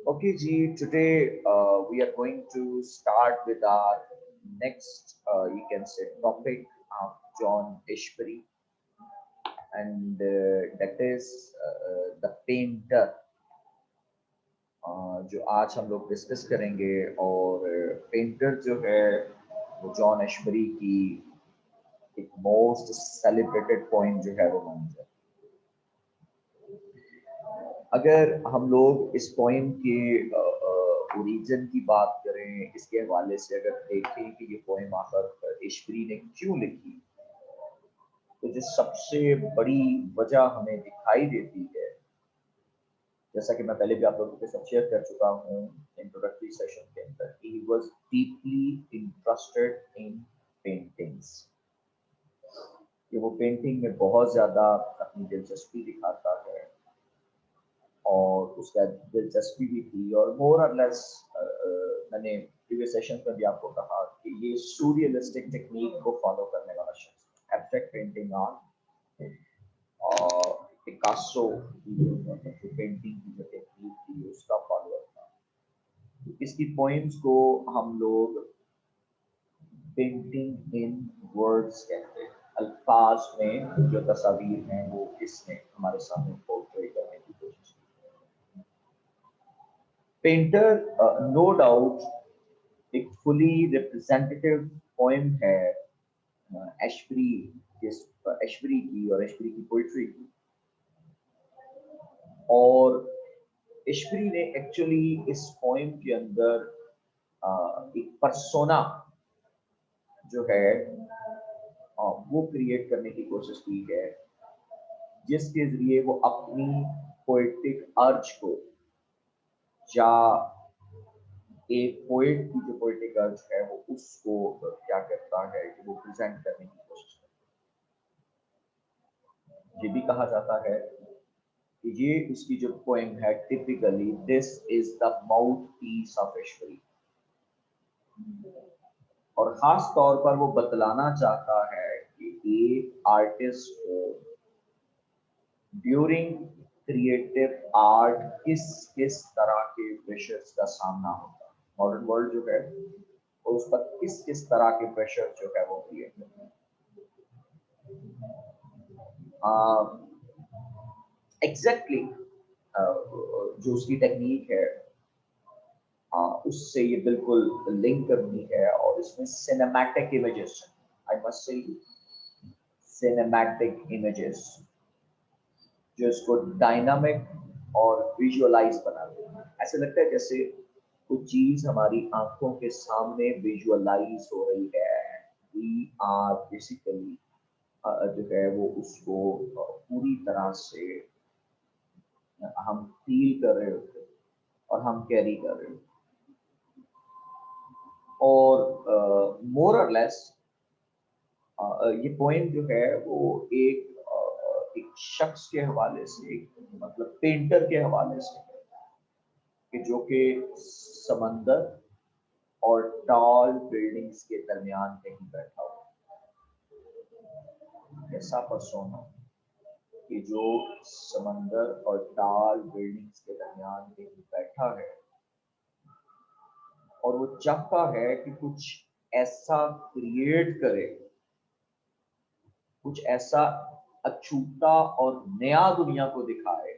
Okay, Ji, today we are going to start with our next, you can say, topic of John Ishbari, and that is the painter, जो आज हम लोग discuss करेंगे। और painter जो है वो जॉन एशबरी की एक मोस्ट सेलिब्रेटेड पॉइंट जो है वो मानी जाती है। अगर हम लोग इस पॉइंट के ओरिजिन की बात करें, इसके हवाले से अगर देखें कि ये पोएम आखिर इश्बरी ने क्यों लिखी, तो जो सबसे बड़ी वजह हमें दिखाई देती है, जैसा कि मैं पहले भी आप लोगों के साथ शेयर कर चुका हूँ इंट्रोडक्टरी सेशन के अंदर, he was deeply interested in paintings. कि वो पेंटिंग में बहुत ज़्यादा अपनी दिलचस्पी दिखाता है, और उसका दिलचस्पी भी थी। और मोर और लेस मैंने प्रीवियस सेशन में भी आपको कहा कि ये सूरियलिस्टिक टेक्निक को फॉलो करने वाला शख्स, एब्स्ट्रैक्ट पेंटिंग आर्ट और पिकासो की जो पेंटिंग की जो टेक्निक थी उसका फॉलोअर था। इसकी पॉइंट्स को हम लोग पेंटिंग इन वर्ड्स कहते हैं। अल्फाज में जो तस्वीर हैं वो इसने हमारे सामने पोर्ट्रे करने की कोशिश की। पेंटर नो डाउट एक फुली रिप्रेजेंटेटिव पोएम है एशबरी एशबरी की और एशबरी की पोइट्री की। और एशबरी ने एक्चुअली इस पोएम के अंदर एक पर्सोना जो है वो क्रिएट करने की कोशिश की है, जिसके जरिए वो अपनी पोएटिक अर्ज को, या एक पोएट की जो पोएटिक अर्ज है वो उसको क्या करता है कि वो प्रेजेंट करने की कोशिश करता है। ये भी कहा जाता है कि ये उसकी जो पोएम है, typically this is the mouthpiece of ऑफ ईश्वरी। और खास तौर पर वो बतलाना चाहता है कि एक आर्टिस्ट को ड्यूरिंग क्रिएटिव आर्ट किस किस तरह के प्रेशर्स का सामना होता है। मॉडर्न वर्ल्ड जो है और उस पर किस किस तरह के प्रेशर जो है वो क्रिएट करते हैं। एग्जैक्टली जो उसकी टेक्निक है उससे ये बिल्कुल लिंक करनी है। और इसमें cinematic images, I must say cinematic images, जो इसको डायनामिक और विजुअलाइज बनाते हैं। ऐसे लगता है जैसे कुछ चीज हमारी आंखों के सामने विजुअलाइज हो रही है। वी आर बेसिकली जो है वो उसको पूरी तरह से हम फील कर रहे होते और हम कैरी कर रहे होते। और मोर और लेस ये पॉइंट जो है वो एक शख्स के हवाले से, मतलब पेंटर के हवाले से, कि जो कि समंदर और टॉल बिल्डिंग्स के दरमियान कहीं बैठा हुआ। ऐसा पर्सोना कि जो समंदर और टॉल बिल्डिंग्स के दरमियान कहीं बैठा है, और वो चाहता है कि कुछ ऐसा क्रिएट करे, कुछ ऐसा अछूता और नया दुनिया को दिखाए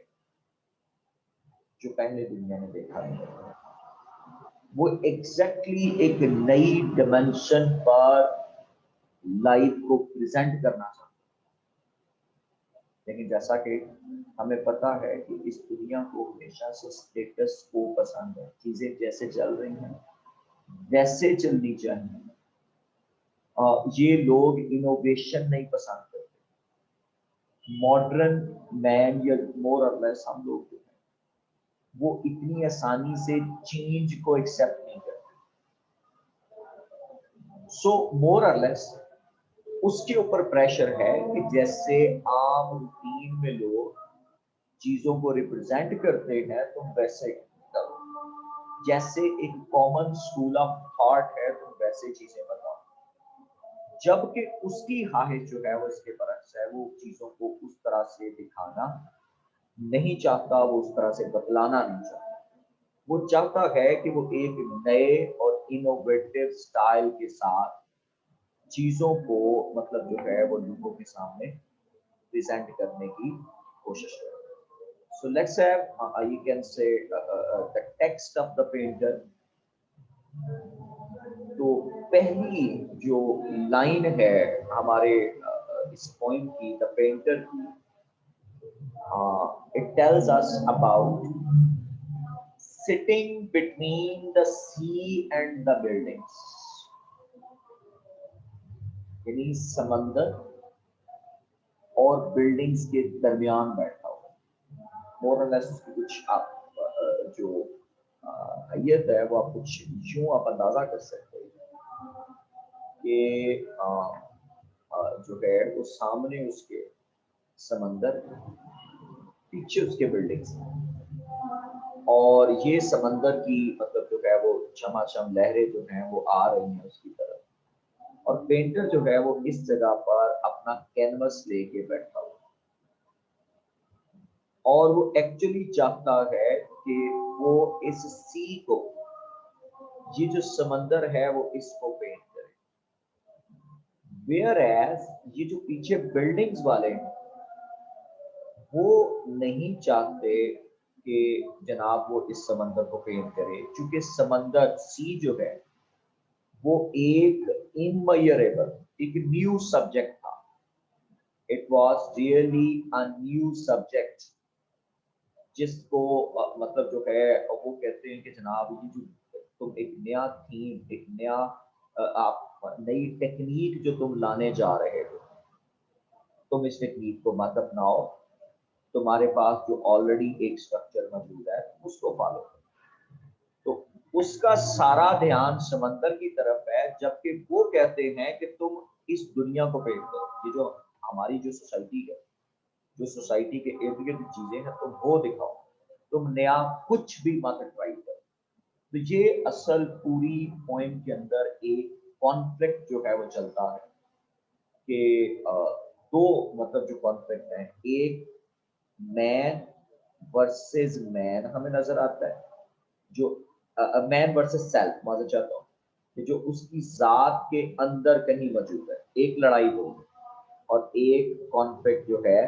जो पहले दुनिया ने देखा नहीं। वो एग्जैक्टली एक नई डिमेंशन पर लाइफ को प्रेजेंट करना चाहता है। लेकिन जैसा कि हमें पता है कि इस दुनिया को हमेशा से स्टेटस को पसंद है, चीजें जैसे चल रही हैं वैसे चलनी चाहिए। ये लोग इनोवेशन नहीं पसंद करते। मॉडर्न मैन या मोर और लेस हम लोग जो हैं वो इतनी आसानी से चेंज को एक्सेप्ट नहीं करते। सो मोर और लेस उसके ऊपर प्रेशर है कि जैसे आम रूटीन में लोग चीजों को रिप्रेजेंट करते हैं तुम वैसे करो। जैसे एक कॉमन स्कूल ऑफ थॉट है तुम वैसे चीजें बताओ। जबकि उसकी ख्वाहिश जो है वो इसके बरक्स है, वो चीजों को उस तरह से दिखाना नहीं चाहता, वो उस तरह से बतलाना नहीं चाहता। वो चाहता है कि वो एक नए और इनोवेटिव स्टाइल के साथ चीजों को मतलब जो है वो लोगों के सामने प्रेजेंट करने की कोशिश करें. So let's have, you can say, the text of the painter. तो पहली जो लाइन है हमारे इस पोइम की, द पेंटर की, it tells us about sitting between the sea and the buildings. यानी समंदर और बिल्डिंग्स के दरमियान बैठा हुआ. मोर और लेस उसकी कुछ आप जो हैयत है वो आप कुछ यूं आप अंदाजा कर सकते हैं कि जो है वो सामने उसके समंदर, पीछे उसके बिल्डिंग्स, और ये समंदर की मतलब जो है वो झमाझम लहरें जो हैं वो आ रही हैं उसकी तरफ, और पेंटर जो है वो इस जगह पर अपना कैनवस लेके बैठा हुआ, और वो एक्चुअली चाहता है कि वो इस सी को, ये जो समंदर है वो इसको पेंट करे. वेयर एज ये जो पीछे बिल्डिंग्स वाले हैं वो नहीं चाहते कि जनाब वो इस समंदर को पेंट करे, क्योंकि समंदर सी जो है वो एक इमयरेबल, एक न्यू सब्जेक्ट था. It was really a new subject, जिसको मतलब जो है वो कहते हैं कि जनाब ये जो तुम एक नया थीम, एक नया आप नई टेक्निक जो तुम लाने जा रहे हो, तुम इस टेक्निक को मत अपनाओ, तुम्हारे पास जो ऑलरेडी एक स्ट्रक्चर मौजूद है उसको फॉलो करो. तो उसका सारा ध्यान समंदर की तरफ है, जबकि वो कहते हैं कि तुम इस दुनिया को पेंट करो. ये जो हमारी जो सोसाइटी है, जो सोसाइटी के इर्द गिर्द चीजें हैं, तुम वो दिखाओ, तुम नया कुछ भी मत ट्राई करो. तो ये असल पूरी पोइम के अंदर एक कॉन्फ्लिक्ट जो है वो चलता है कि दो मतलब जो कॉन्फ्लिक्ट है, एक मैन वर्सेस मैन हमें नजर आता है, जो मैन वर्सेस सेल्फ, मालूम चाहता हूँ कि जो उसकी जात के अंदर कहीं मौजूद है, एक लड़ाई हो, और एक कॉन्फ्लिक्ट जो है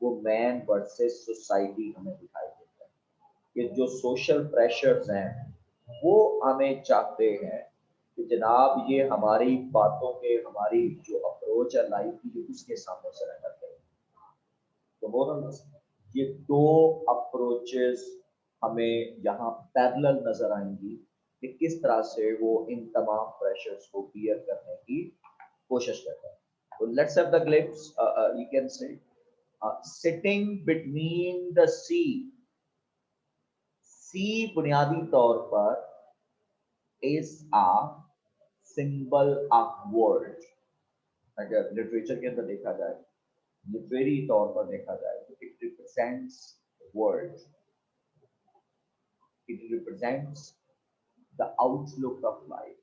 वो मैन वर्सेस सोसाइटी हमें दिखाई देता है. कि जो सोशल प्रेशर्स हैं वो हमें चाहते हैं कि जनाब ये हमारी बातों के, हमारी जो अप्रोच है लाइफ की, उसके सामने सरेंडर करें. तो मोरल ये दो अप्रोचेस हमें यहाँ पैरेलल नजर आएंगी कि किस तरह से वो इन तमाम प्रेशर्स को बियर करने की कोशिश करता है. तो let's have the glimpse, you can say sitting between the sea. Sea बुनियादी तौर पर is a symbol of world. अगर लिटरेचर के अंदर देखा जाए, लिटरेरी तौर पर देखा जाए, तो it represents world, it represents the outlook of life.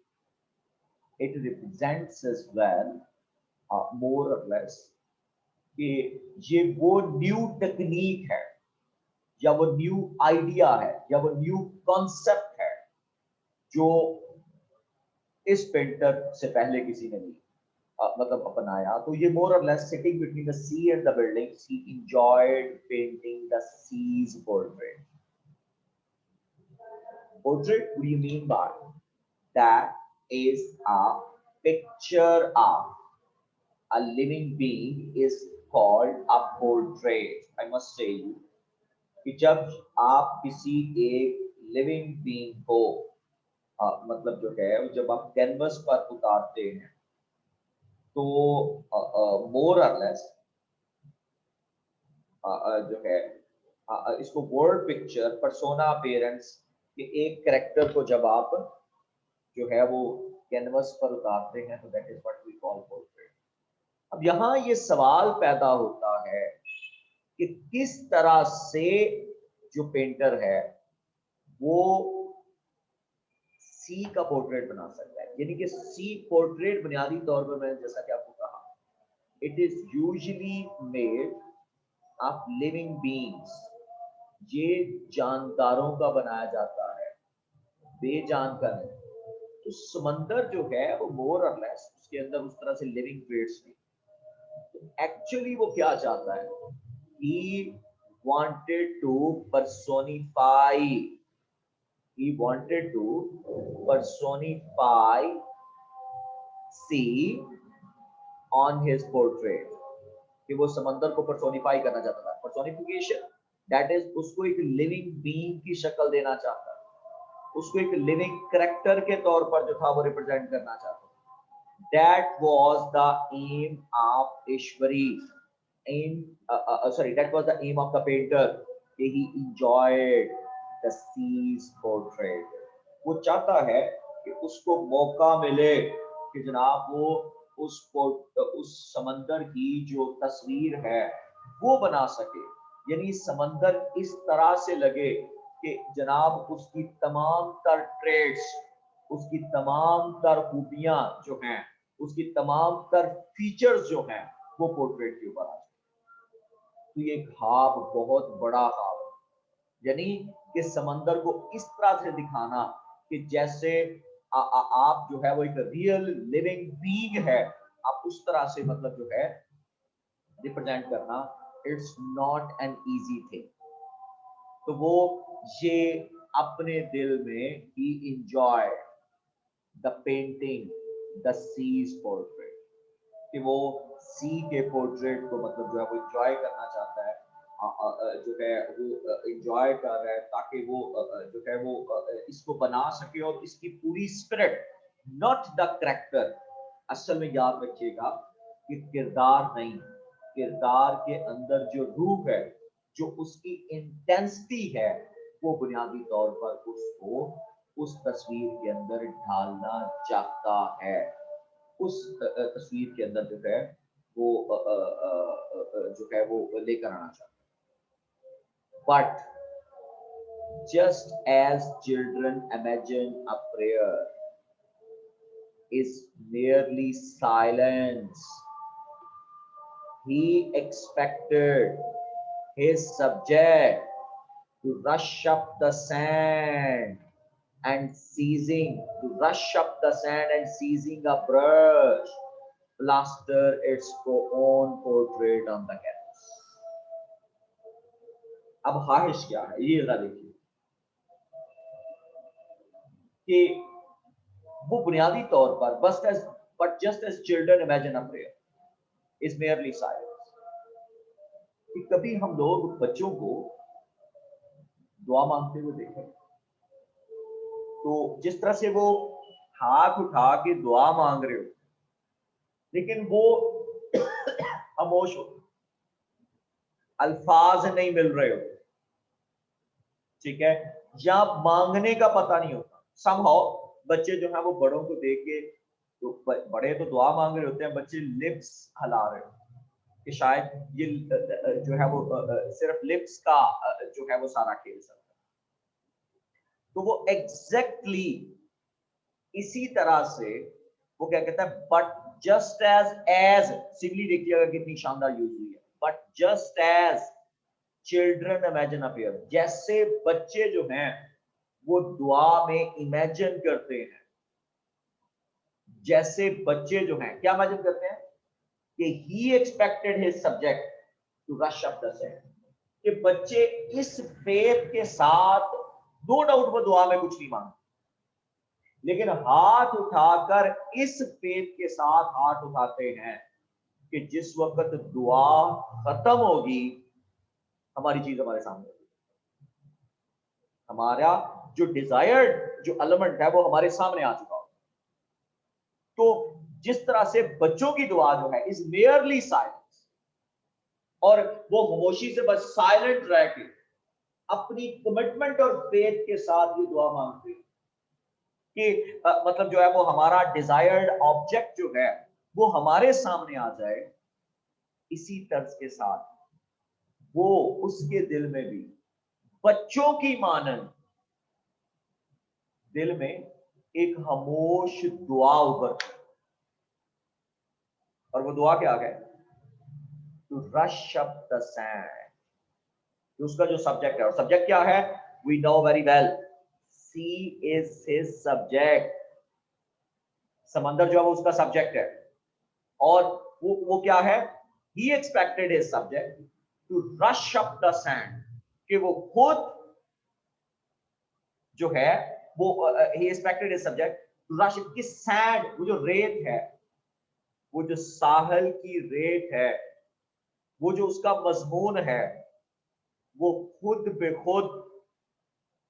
It represents as well, more or less, कि ये वो न्यू टेक्निक है, या वो न्यू आइडिया है, या वो न्यू कॉन्सेप्ट है जो इस पेंटर से पहले किसी ने नहीं मतलब अपनाया. तो ये मोर और less sitting between the sea and the buildings, he enjoyed painting the seize portrait. Portrait, what do you mean by that? Is a picture of a living being is called a portrait. I must say you कि जब आप किसी एक living being को मतलब जो है जब आप कैनवस पर उतारते हैं, तो मोर और लेस जो है इसको वर्ड पिक्चर, पर्सोना अपीयरेंस के एक करेक्टर को जब आप जो है वो कैनवस पर उतारते हैं, तो that is what we call portrait. अब यहाँ ये सवाल पैदा होता है कि किस तरह से जो पेंटर है वो सी का पोर्ट्रेट बना सकता है. यानी कि सी पोर्ट्रेट बुनियादी तौर पर मैंने जैसा कि आपको कहा, it is usually made of living beings. ये जानदारों का बनाया जाता है, बेजान का नहीं। तो समंदर जो है वो मोर और लेस उसके अंदर उस तरह से लिविंग ट्रेड्स नहीं। तो एक्चुअली वो क्या चाहता है, he wanted to personify he wanted to personify sea on his portrait, कि वो समंदर को पर्सोनिफाई करना चाहता था। पर्सोनिफिकेशन दैट इज उसको एक लिविंग बीइंग की शक्ल देना चाहता था, उसको एक लिविंग करेक्टर के तौर पर जो था वो रिप्रेजेंट करना चाहता था। That was the aim of Ishwari. That was the aim of the painter. He enjoyed the sea's portrait. वो चाहता है कि उसको मौका मिले कि जनाब वो उस समंदर की जो तस्वीर है वो बना सके, यानी समंदर इस तरह से लगे कि जनाब उसकी तमाम तर ट्रेड्स, उसकी तमाम तर खूबियां जो हैं, उसकी तमाम तर फीचर्स जो हैं वो पोर्ट्रेट के ऊपर आ जाए। तो ये ख्वाब बहुत बड़ा ख्वाब है, यानी कि समंदर को इस तरह से दिखाना कि जैसे आप जो है वो एक रियल लिविंग बीइंग है, आप उस तरह से मतलब जो है रिप्रेजेंट करना, it's not an easy thing. तो वो ये अपने दिल में ही enjoy the painting the seize portrait, कि वो सी के पोर्ट्रेट को मतलब जो है वो इंजॉय करना चाहता है, जो है वो इंजॉय कर रहा है ताकि वो जो है वो इसको बना सके और इसकी पूरी स्पिरिट, नॉट द करेक्टर। असल में याद रखिएगा कि किरदार नहीं, किरदार के अंदर जो रूह है, जो उसकी इंटेंसिटी है, वो बुनियादी तौर पर उसको उस तस्वीर के अंदर ढालना चाहता है, उस तस्वीर के अंदर जो है वो जो है वो लेकर आना चाहता है। But just as children imagine a prayer is merely silence, he expected his subject to rush up the sand and seizing a brush, plaster its own portrait on the canvas. अब ख्वाहिश क्या है, ये जरा देखिए कि वो बुनियादी तौर पर but just as children imagine a prayer is merely silence, कि कभी हम लोग बच्चों को दुआ मांगते हुए देखें तो जिस तरह से वो हाथ उठा के दुआ मांग रहे हो, लेकिन वो खामोश हो, अल्फाज नहीं मिल रहे हो, ठीक है, या मांगने का पता नहीं होता। समहाउ बच्चे जो है वो बड़ों को देख के, तो बड़े तो दुआ मांग रहे होते हैं, बच्चे लिप्स हिला रहे होते हैं कि शायद ये जो है वो सिर्फ लिप्स का जो है वो सारा खेल सकता है। तो वो एग्जैक्टली इसी तरह से वो क्या कहता है, बट जस्ट एज सिवली देखिएगा कितनी शानदार यूज हुई है, but just as children imagine a prayer, जैसे बच्चे जो हैं वो दुआ में इमेजिन करते हैं, जैसे बच्चे जो हैं क्या इमेजिन करते हैं कि he expected his subject to rush up the sand, कि बच्चे इस फेथ के साथ, नो डाउट वो दुआ में कुछ नहीं मांगते, लेकिन हाथ उठाकर इस फेथ के साथ हाथ उठाते हैं कि जिस वक्त दुआ खत्म होगी हमारी चीज हमारे सामने होगी, हमारा जो डिजायर्ड जो एलिमेंट है वो हमारे सामने आ चुका होगा। तो जिस तरह से बच्चों की दुआ जो है इज मेयरली साइलेंस, और वो खामोशी से बस साइलेंट रह के अपनी कमिटमेंट और फेथ के साथ ये दुआ मांगते हैं कि मतलब जो है वो हमारा डिजायर्ड ऑब्जेक्ट जो है वो हमारे सामने आ जाए। इसी तर्ज के साथ वो उसके दिल में भी बच्चों की मानन दिल में एक खामोश दुआ उभरती, और वो दुआ क्या है, to rush up the sand. उसका जो सब्जेक्ट है, और सब्जेक्ट क्या है, we know very well, sea is his subject. समंदर जो है वो उसका सब्जेक्ट है, और वो क्या है, he expected his subject to rush up the sand, कि वो खुद जो है वो he expected his subject to rush कि सैंड, वो जो रेत है, वो जो साहल की रेत है, वो जो उसका मजमून है, वो खुद बे खुद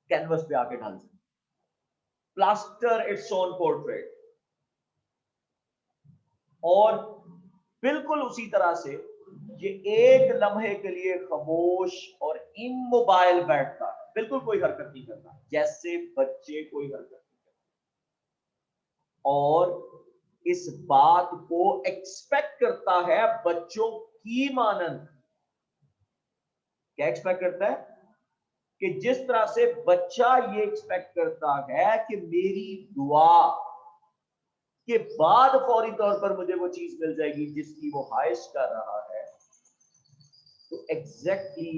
कैनवस पे आके ढल जाए, प्लास्टर इट्स ओन पोर्ट्रेट। और बिल्कुल उसी तरह से ये एक लम्हे के लिए खामोश और इमोबाइल बैठता है, बिल्कुल कोई हरकत नहीं करता, जैसे बच्चे कोई हरकत नहीं करते, और इस बात को एक्सपेक्ट करता है बच्चों की मानंद। क्या एक्सपेक्ट करता है? कि जिस तरह से बच्चा ये एक्सपेक्ट करता है कि मेरी दुआ के बाद फौरी तौर पर मुझे वो चीज मिल जाएगी जिसकी वो ख्वाहिश कर रहा है, तो एग्जैक्टली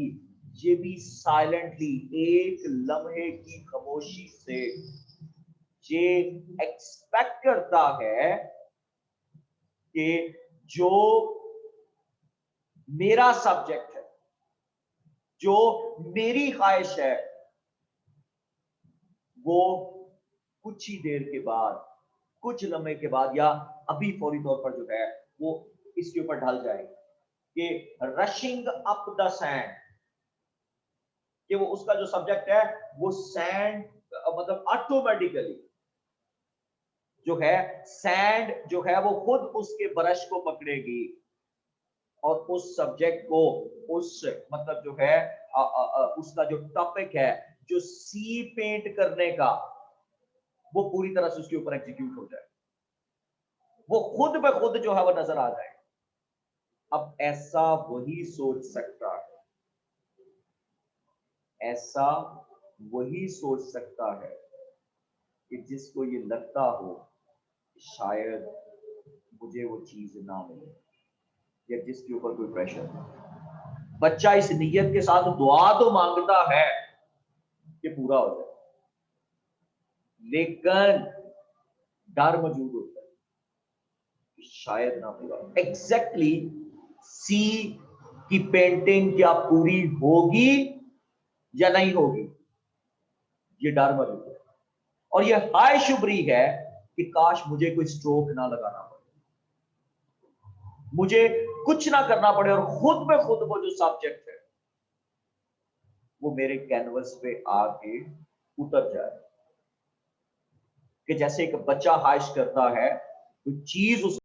ये भी साइलेंटली एक लम्हे की खामोशी से ये एक्सपेक्ट करता है कि जो मेरा सब्जेक्ट है, जो मेरी ख्वाहिश है, वो कुछ ही देर के बाद, कुछ लम्हे के बाद, या अभी फौरी तौर पर जो है वो इसके ऊपर ढल जाएगी, कि रशिंग अप द सैंड, कि वो उसका जो सब्जेक्ट है वो सैंड, मतलब ऑटोमेटिकली जो है सैंड जो है वो खुद उसके ब्रश को पकड़ेगी और उस सब्जेक्ट को, उस मतलब जो है उसका जो टॉपिक है, जो सी पेंट करने का, वो पूरी तरह से उसके ऊपर एग्जीक्यूट हो जाए, वो खुद ब खुद जो है वो नजर आ जाए। अब ऐसा वही सोच सकता है, ऐसा वही सोच सकता है कि जिसको ये लगता हो शायद मुझे वो चीज ना मिले, या जिसके ऊपर कोई प्रेशर नहीं। बच्चा इस नियत के साथ दुआ तो मांगता है कि पूरा हो जाए, लेकिन डर मौजूद होता है कि शायद ना पूरा। एग्जैक्टली सी की पेंटिंग क्या पूरी होगी या नहीं होगी, ये डर मौजूद है, और ये हाय शुभरी है कि काश मुझे कोई स्ट्रोक ना लगाना पड़े, मुझे कुछ ना करना पड़े, और खुद पे खुद वो जो सब्जेक्ट है वो मेरे कैनवस पे आके उतर जाए। कि जैसे एक बच्चा ख्वाहिश करता है कोई चीज उस